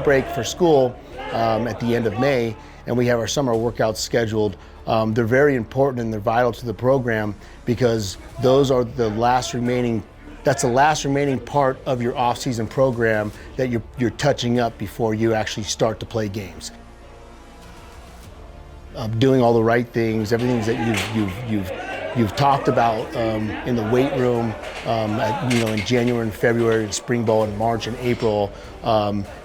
break for school at the end of May, and we have our summer workouts scheduled. They're very important and they're vital to the program because those are the last remaining. That's the last remaining part of your off-season program that you're touching up before you actually start to play games. Doing all the right things, everything that you've talked about in the weight room, in January and February, and spring ball in March and April,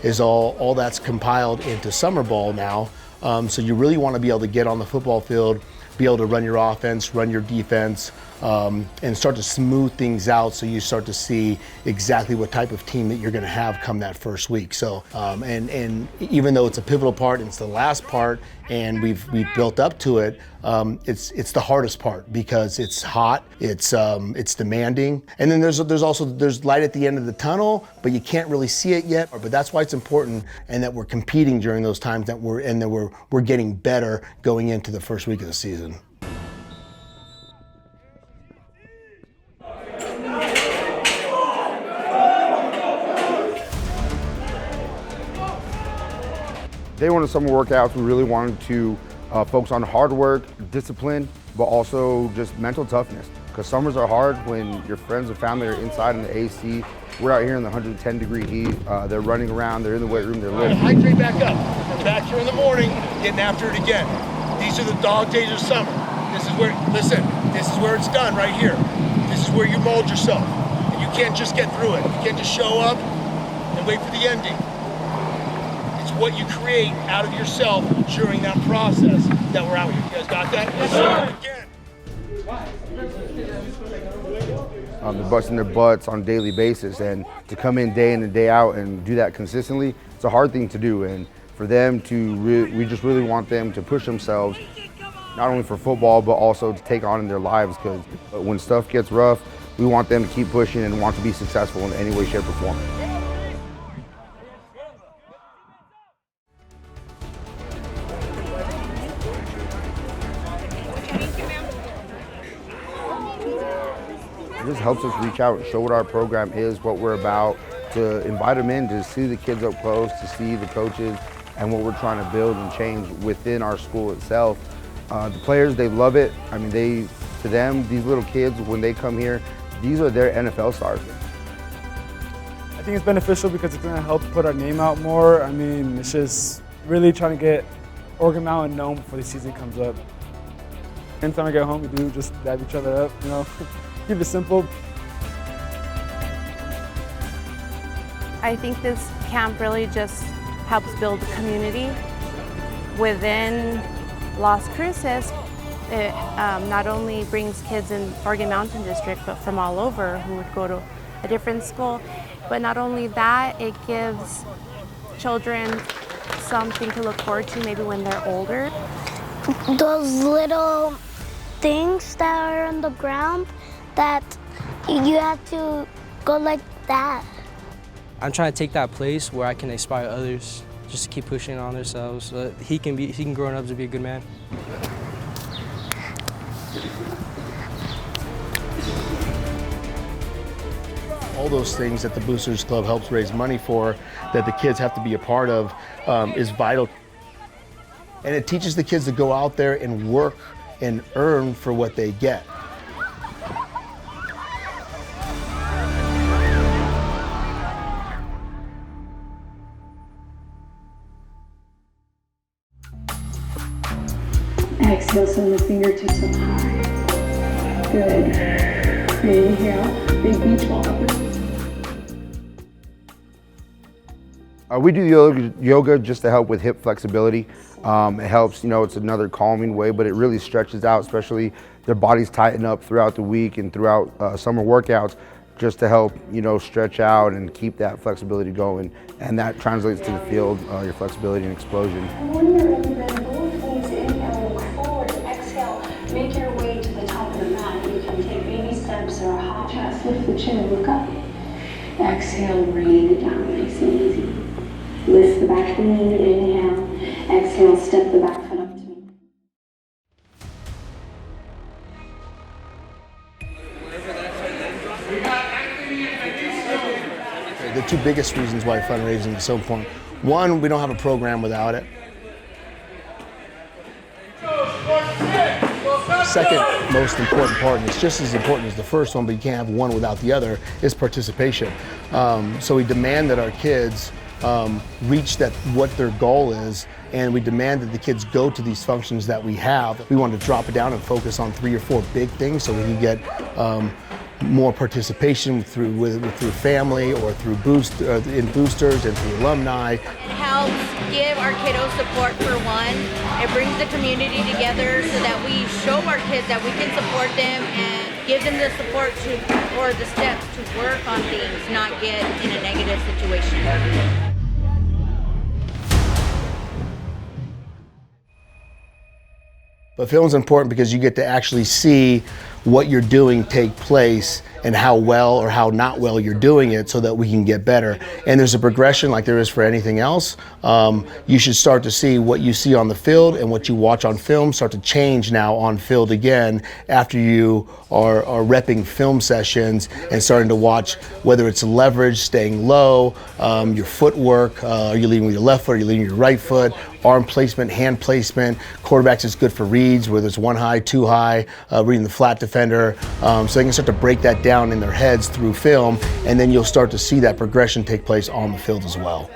is all that's compiled into summer ball now. So you really want to be able to get on the football field, be able to run your offense, run your defense, and start to smooth things out so you start to see exactly what type of team that you're going to have come that first week. So, and even though it's a pivotal part and it's the last part and we've built up to it, it's the hardest part because it's hot, it's demanding, and then there's light at the end of the tunnel, but you can't really see it yet. But that's why it's important, and that we're competing during those times, that we're getting better going into the first week of the season. Day one of summer workouts, we really wanted to focus on hard work, discipline, but also just mental toughness. Because summers are hard when your friends and family are inside in the AC. We're out here in the 110-degree heat. They're running around, they're in the weight room, they're lifting. Hydrate back up. We're back here in the morning, getting after it again. These are the dog days of summer. This is where it's done right here. This is where you mold yourself. And you can't just get through it. You can't just show up and wait for the ending. What you create out of yourself during that process that we're out here. You guys got that? Yes, sir. They're busting their butts on a daily basis, and to come in and day out and do that consistently, it's a hard thing to do. And for them we just really want them to push themselves, not only for football, but also to take on in their lives, because when stuff gets rough, we want them to keep pushing and want to be successful in any way, shape, or form. It just helps us reach out and show what our program is, what we're about, to invite them in to see the kids up close, to see the coaches and what we're trying to build and change within our school itself. The players, they love it. I mean, to them, these little kids, when they come here, these are their NFL stars. I think it's beneficial because it's going to help put our name out more. I mean, it's just really trying to get Oregon Mountain known before the season comes up. Anytime I get home, we do just dab each other up, Keep it simple. I think this camp really just helps build a community within Las Cruces. It not only brings kids in Oregon Mountain District, but from all over who would go to a different school. But not only that, it gives children something to look forward to maybe when they're older. Those little things that are on the ground, that you have to go like that. I'm trying to take that place where I can inspire others just to keep pushing on themselves so that he can grow up to be a good man. All those things that the Boosters Club helps raise money for, that the kids have to be a part of, is vital. And it teaches the kids to go out there and work and earn for what they get. Exhale, send the fingertips up high. Good. Inhale, big beach ball. We do yoga just to help with hip flexibility. It helps, it's another calming way, but it really stretches out, especially their bodies tighten up throughout the week and throughout summer workouts, just to help, stretch out and keep that flexibility going. And that translates to the field, your flexibility and explosion. When you're ready, then both knees inhale, look forward, exhale, make your way to the top of the mat. You can take baby steps or a hop chest, lift the chin, look up. Exhale, rain it down, nice and easy. Lift the back knee, inhale, exhale, step the back foot up to me. The two biggest reasons why fundraising is so important. One, we don't have a program without it. Second most important part, and it's just as important as the first one, but you can't have one without the other, is participation. So we demand that our kids reach what their goal is, and we demand that the kids go to these functions that we have. We want to drop it down and focus on 3 or 4 big things so we can get more participation through family or through in boosters and through alumni. It helps give our kiddos support for one. It brings the community together so that we show our kids that we can support them and give them the support or the steps to work on things, not get in a negative situation. But film's important because you get to actually see what you're doing take place and how well or how not well you're doing it so that we can get better. And there's a progression like there is for anything else. You should start to see what you see on the field and what you watch on film start to change now on field again after you are repping film sessions and starting to watch whether it's leverage, staying low, your footwork, are you leading with your left foot, are you leading with your right foot, arm placement, hand placement. Quarterbacks is good for reads, whether it's 1 high, 2 high, reading the flat defender. So they can start to break that down in their heads through film, and then you'll start to see that progression take place on the field as well.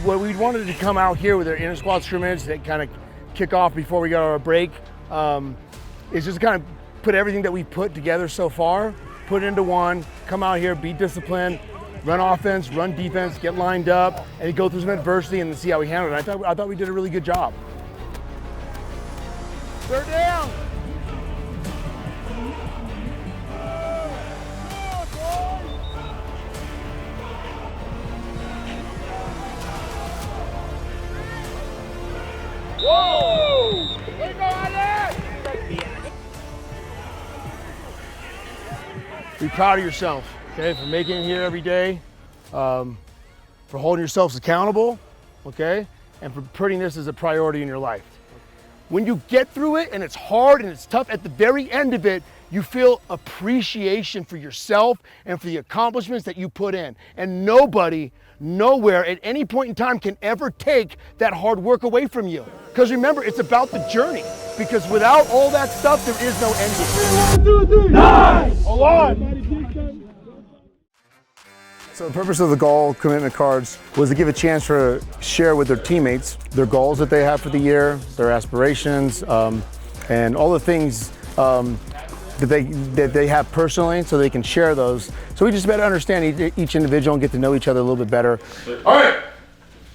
What we wanted to come out here with our inter squad scrimmage that kind of kick off before we go to our break is just kind of put everything that we put together so far, put it into one, come out here, be disciplined, run offense, run defense, get lined up, and go through some adversity and then see how we handle it. I thought we did a really good job. 3rd down. Be proud of yourself, okay, for making it here every day, for holding yourselves accountable, okay, and for putting this as a priority in your life. When you get through it and it's hard and it's tough, at the very end of it, you feel appreciation for yourself and for the accomplishments that you put in. And nobody, nowhere, at any point in time can ever take that hard work away from you. Because remember, it's about the journey. Because without all that stuff, there is no end. 1, 2, 3, nice! Hold on! So the purpose of the goal commitment cards was to give a chance for share with their teammates their goals that they have for the year, their aspirations, and all the things that they have personally, so they can share those. So we just better understand each individual and get to know each other a little bit better. All right,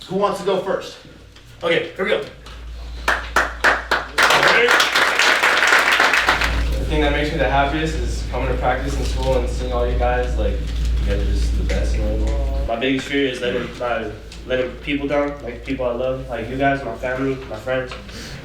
who wants to go first? Okay, here we go. The thing that makes me the happiest is coming to practice in school and seeing all you guys, like, you guys are just the best in the world. My biggest fear is letting people down, like people I love, like you guys, my family, my friends.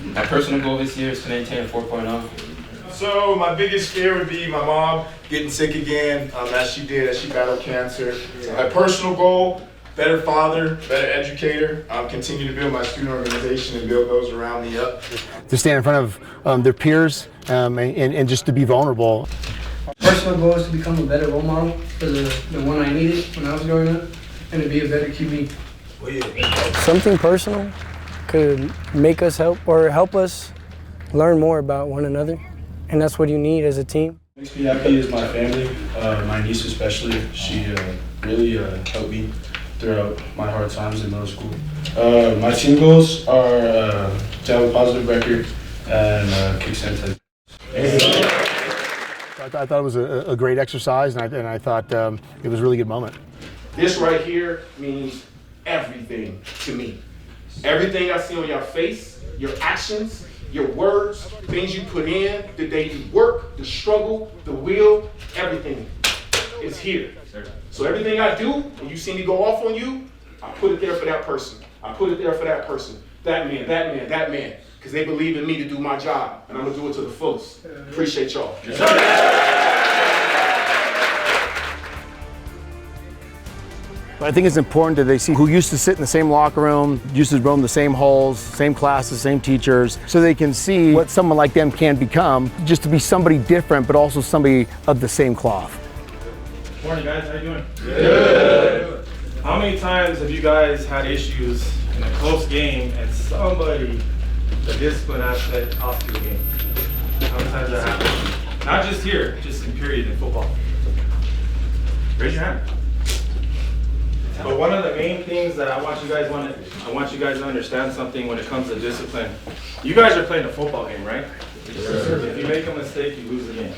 My personal goal this year is to maintain a 4.0. So my biggest fear would be my mom getting sick again, as she did, as she battled cancer. My personal goal, better father, better educator, continue to build my student organization and build those around me up. To stand in front of their peers and just to be vulnerable. Personal goal is to become a better role model for the one I needed when I was growing up, and to be a better QB. Something personal could make us help us learn more about one another, and that's what you need as a team. What makes me happy is my family, my niece especially. She really helped me throughout my hard times in middle school. My team goals are to have a positive record and kick sanitizer. I thought it was a great exercise, and I thought it was a really good moment. This right here means everything to me. Everything I see on your face, your actions, your words, things you put in, the daily work, the struggle, the will, everything is here. So everything I do, when you see me go off on you, I put it there for that person. I put it there for that person. That man, that man, that man. Because they believe in me to do my job, and I'm going to do it to the fullest. Appreciate y'all. But I think it's important that they see who used to sit in the same locker room, used to roam the same halls, same classes, same teachers, so they can see what someone like them can become, just to be somebody different, but also somebody of the same cloth. Morning, guys. How you doing? Good. How many times have you guys had issues in a close game and somebody, the discipline aspect, cost you the game? How many times that happens? Not just here, just in period in football. Raise your hand. But one of the main things that I want you guys to understand something when it comes to discipline. You guys are playing a football game, right? Yes, sir. If you make a mistake, you lose the game.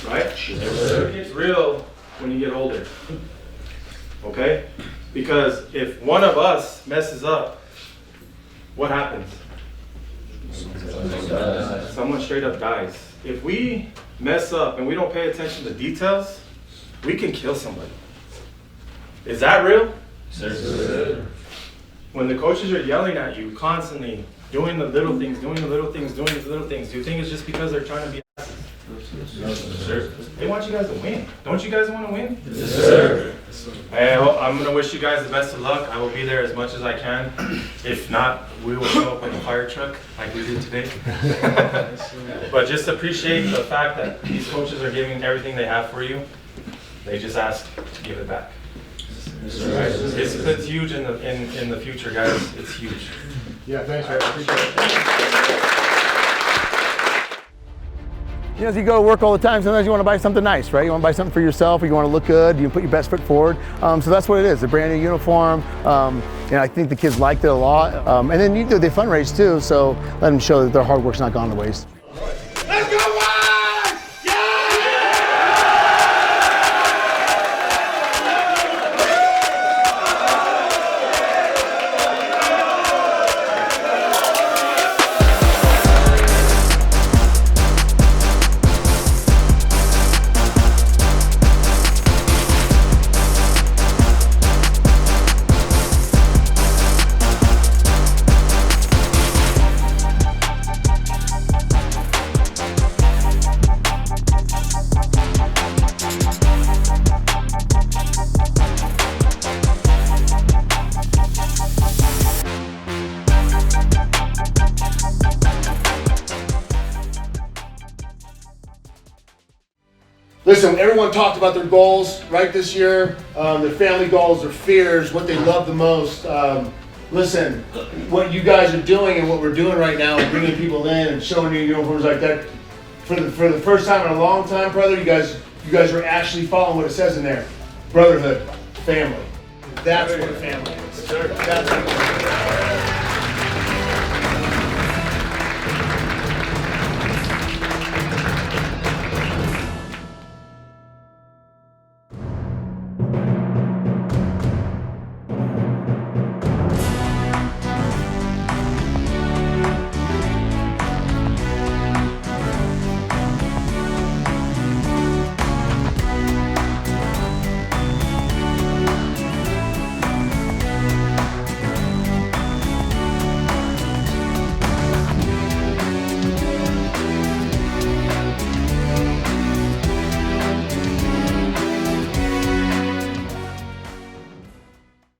Right? Yes, sir. It gets real when you get older. Okay? Because if one of us messes up, what happens? Someone straight up dies. If we mess up and we don't pay attention to details, we can kill somebody. Is that real? Sir. When the coaches are yelling at you constantly, doing the little things, doing the little things, doing the little things, do you think it's just because they're trying to be asses? No, sir. They want you guys to win. Don't you guys want to win? Yes, sir. I'm going to wish you guys the best of luck. I will be there as much as I can. If not, we will show up in a fire truck like we did today. But just appreciate the fact that these coaches are giving everything they have for you. They just ask to give it back. Right? Discipline's huge in the future, guys. It's huge. Yeah, thanks, man. Appreciate it. You know, as you go to work all the time, sometimes you want to buy something nice, right? You want to buy something for yourself, or you want to look good, you put your best foot forward. So that's what it is, a brand new uniform. And I think the kids liked it a lot. And then they fundraise too, so let them show that their hard work's not gone to waste. Let's go, Wise! Listen, everyone talked about their goals, right, this year. Their family goals, their fears, what they love the most. Listen, what you guys are doing and what we're doing right now is bringing people in and showing you uniforms like that. For the first time in a long time, brother, you guys are actually following what it says in there. Brotherhood, family. That's what a family is. That's what